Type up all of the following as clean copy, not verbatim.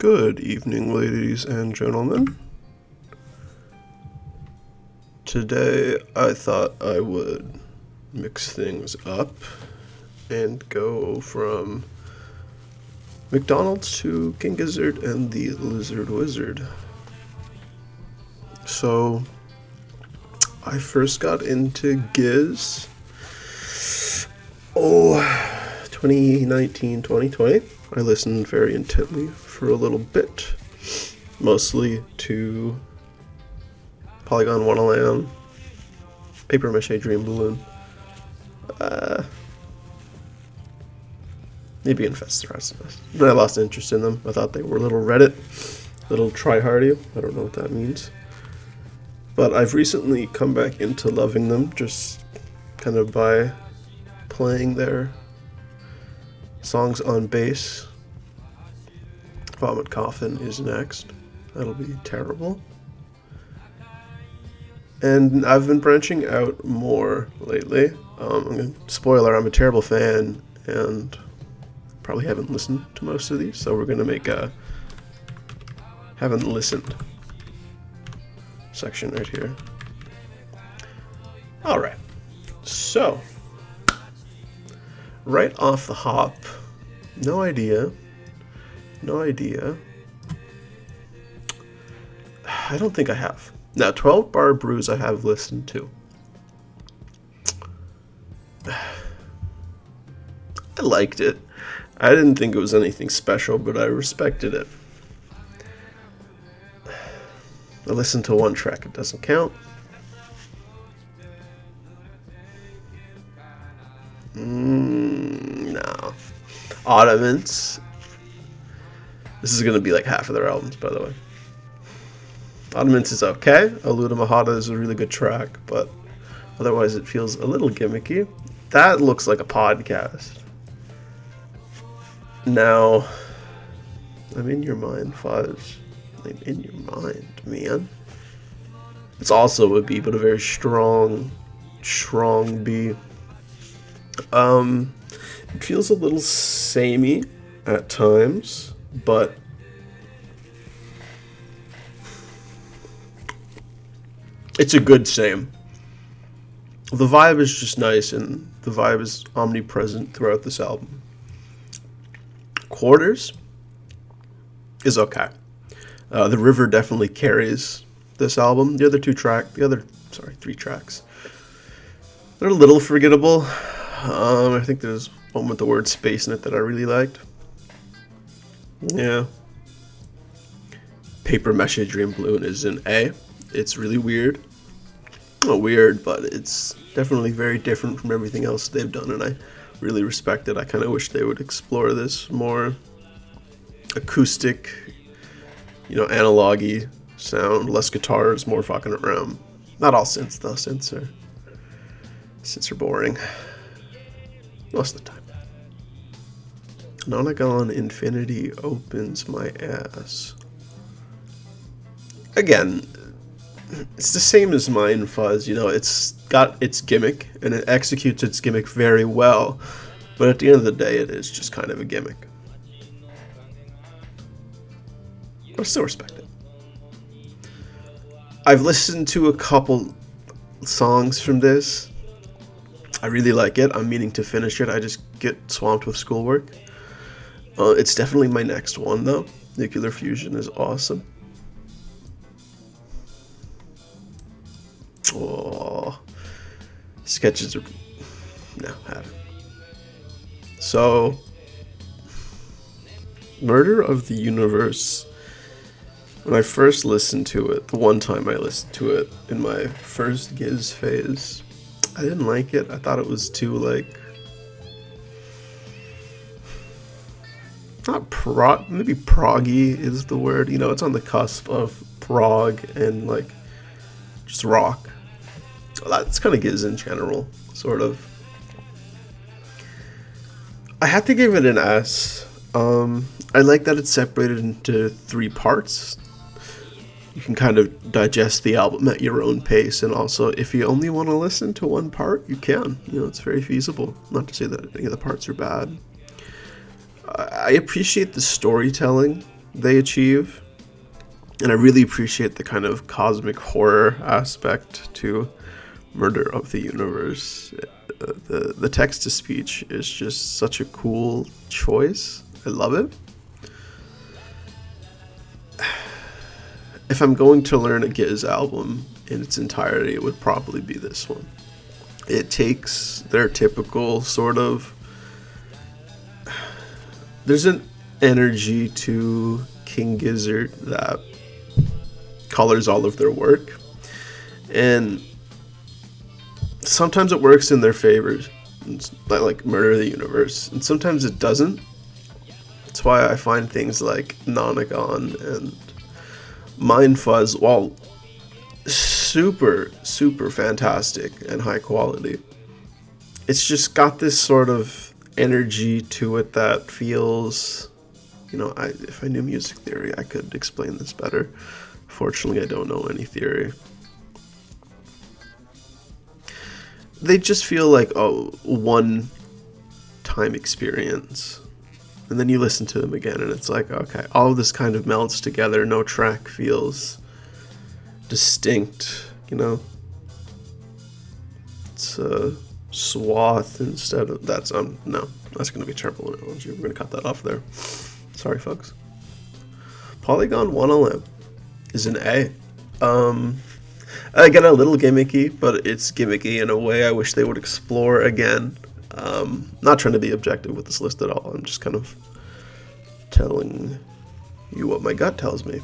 Good evening, ladies and gentlemen. Today I thought I would mix things up and go from McDonald's to King Gizzard and the Lizard Wizard. So I first got into Giz 2019, 2020. I listened very intently for a little bit, mostly to Polygon Wonderland, Paper Mache Dream Balloon, maybe Infest the rest of us. Then I lost interest in them. I thought they were a little Reddit, little tryhardy. I don't know what that means. But I've recently come back into loving them, just kind of by playing their songs on bass. Vomit Coffin is next. That'll be terrible. And I've been branching out more lately. Spoiler, I'm a terrible fan and probably haven't listened to most of these, so we're going to make a haven't listened section right here. Alright, so right off the hop, no idea. I don't think I have. Now, 12 Bar Brews I have listened to. I liked it. I didn't think it was anything special, but I respected it. I listened to one track, it doesn't count. No. Ottomans. This is going to be like half of their albums, by the way. Ottomans is okay. Aluda Mahata is a really good track, but otherwise it feels a little gimmicky. That looks like a podcast. Now, I'm in your mind, Fuzz. I'm in your mind, man. It's also a B, but a very strong B. It feels a little samey at times, but it's a good same. The vibe is just nice, and the vibe is omnipresent throughout this album. Quarters is okay. The River definitely carries this album. The other three tracks, they're a little forgettable. I think there's one with the word space in it that I really liked. Yeah. Paper Mache Dream Balloon is an A. It's really weird. Not weird, but it's definitely very different from everything else they've done, and I really respect it. I kind of wish they would explore this more acoustic, analog-y sound, less guitars, more fucking around. Not all synths, though. Synths are boring. Most of the time. Nonagon Infinity opens my ass. Again, it's the same as Mind Fuzz, it's got its gimmick, and it executes its gimmick very well, but at the end of the day, it is just kind of a gimmick. But I still respect it. I've listened to a couple songs from this. I really like it. I'm meaning to finish it. I just get swamped with schoolwork. It's definitely my next one, though. Nuclear Fusion is awesome. Oh, sketches are no haven't. So, Murder of the Universe. When I first listened to it, the one time I listened to it in my first Giz phase, I didn't like it. I thought it was too maybe proggy is the word. It's on the cusp of prog and just rock. That's kind of Giz in general, sort of. I had to give it an S. I like that it's separated into 3 parts. You can kind of digest the album at your own pace, and also if you only want to listen to one part, you can. It's very feasible. Not to say that any of the parts are bad. I appreciate the storytelling they achieve. And I really appreciate the kind of cosmic horror aspect to Murder of the Universe. The text to speech is just such a cool choice. I love it. If I'm going to learn a Giz album in its entirety, it would probably be this one. It takes their typical sort of... There's an energy to King Gizzard that colors all of their work. And sometimes it works in their favor, like Murder of the Universe. And sometimes it doesn't. That's why I find things like Nonagon and Mind Fuzz, while super, super fantastic and high quality, it's just got this sort of energy to it that feels, you know, if I knew music theory, I could explain this better. Fortunately, I don't know any theory. They just feel like a one-time experience. And then you listen to them again, and it's like, okay, all of this kind of melts together. No track feels distinct, you know? It's a swath instead of... That's, no, that's going to be a terrible analogy. We're going to cut that off there. Sorry, folks. Polygon 1LM is an A. Again, a little gimmicky, but it's gimmicky in a way I wish they would explore again. Not trying to be objective with this list at all. I'm just kind of telling you what my gut tells me.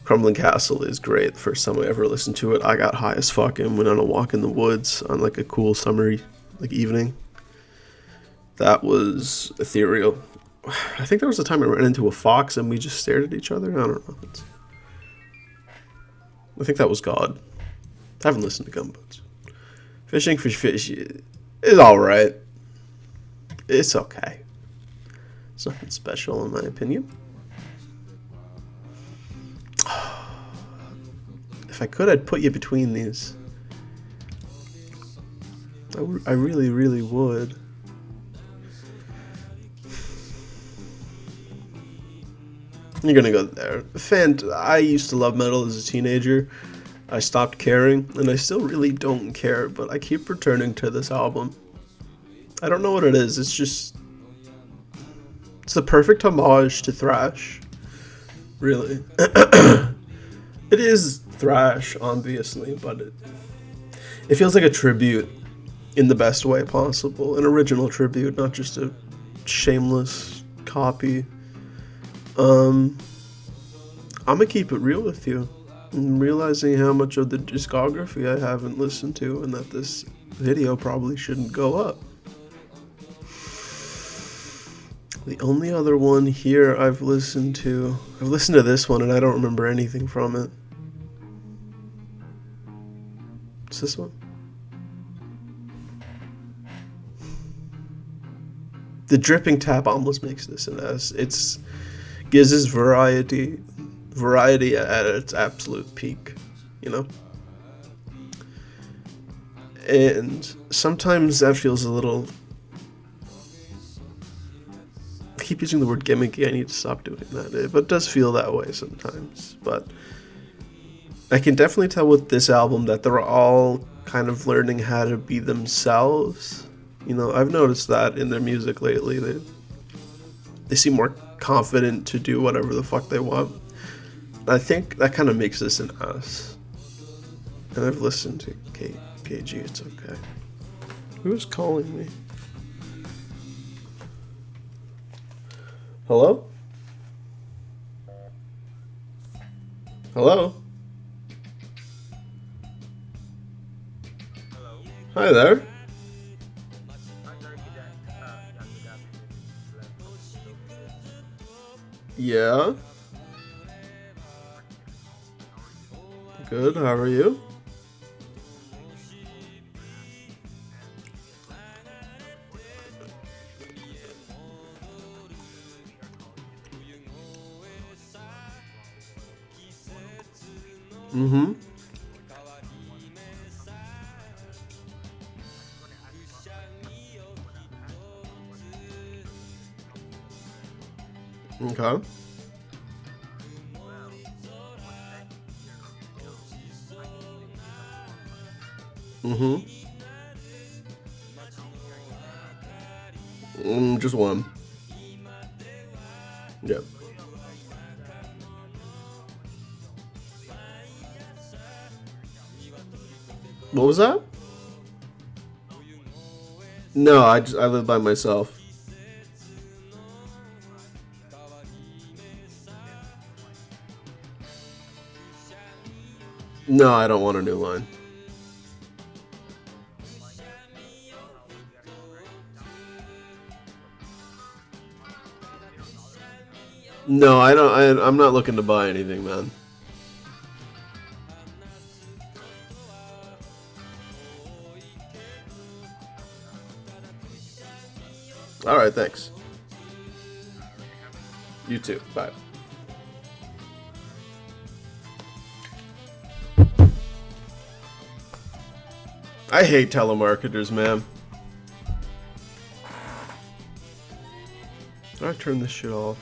Crumbling Castle is great. The first time I ever listened to it, I got high as fuck and went on a walk in the woods on like a cool summery evening. That was ethereal. I think there was a time I ran into a fox and we just stared at each other. I don't know. I think that was God. I haven't listened to Gumboots. Fishing for Fish is alright. It's okay. It's nothing special in my opinion. If I could, I'd put you between these. I really, really would. You're gonna go there. I used to love metal as a teenager. I stopped caring, and I still really don't care, but I keep returning to this album. I don't know what it is, it's just... It's the perfect homage to thrash. Really. It is thrash, obviously, but it feels like a tribute in the best way possible. An original tribute, not just a shameless copy. I'm gonna keep it real with you. I'm realizing how much of the discography I haven't listened to, and that this video probably shouldn't go up. The only other one here I've listened to this one and I don't remember anything from it. It's this one. The dripping tap almost makes this an S. It's Giz's variety at its absolute peak, you know? And sometimes that feels a little... I keep using the word gimmicky, I need to stop doing that. But it does feel that way sometimes. But I can definitely tell with this album that they're all kind of learning how to be themselves. You know, I've noticed that in their music lately. They seem more confident to do whatever the fuck they want. I think that kind of makes this an S. And I've listened to KG, it's okay. Who's calling me? Hello? Hello? Hello. Hi there. Yeah. Good, how are you? Mm-hmm. Okay. Mm-hmm. Just one. Yep. What was that? No, I live by myself. No, I don't want a new line. No, I don't. I'm not looking to buy anything, man. All right, thanks. You too. Bye. I hate telemarketers, man. How do I turn this shit off?